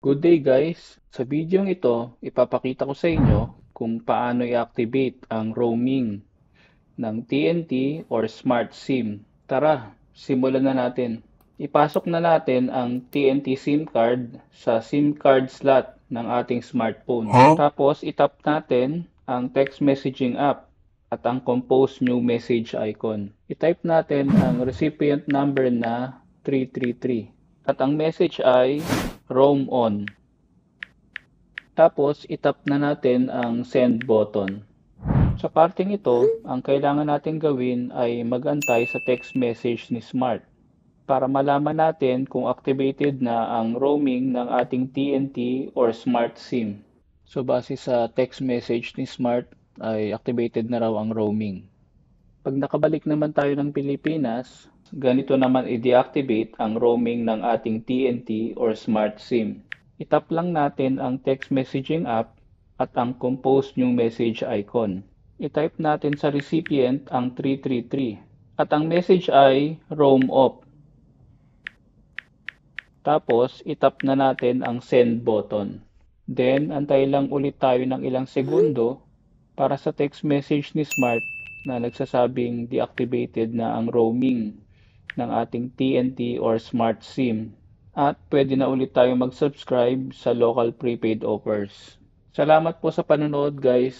Good day guys! Sa videong ito, ipapakita ko sa inyo kung paano i-activate ang roaming ng TNT or Smart SIM. Tara, simulan na natin. Ipasok na natin ang TNT SIM card sa SIM card slot ng ating smartphone. Tapos itap natin ang text messaging app at ang compose new message icon. I-type natin ang recipient number na 333 at ang message ay roam on. Tapos itap na natin ang send button. Sa parteng ito, ang kailangan natin gawin ay mag-antay sa text message ni Smart para malaman natin kung activated na ang roaming ng ating TNT or Smart SIM. So base sa text message ni Smart ay activated na raw ang roaming. Pag nakabalik naman tayo ng Pilipinas, ganito naman i-deactivate ang roaming ng ating TNT or Smart SIM. Itap lang natin ang text messaging app at ang compose new message icon. I-type natin sa recipient ang 333 at ang message ay roam off. Tapos itap na natin ang send button. Then antay lang ulit tayo ng ilang segundo para sa text message ni Smart na nagsasabing deactivated na ang roaming ng ating TNT or Smart SIM. At pwede na ulit tayo mag-subscribe sa local prepaid offers. Salamat po sa panonood guys.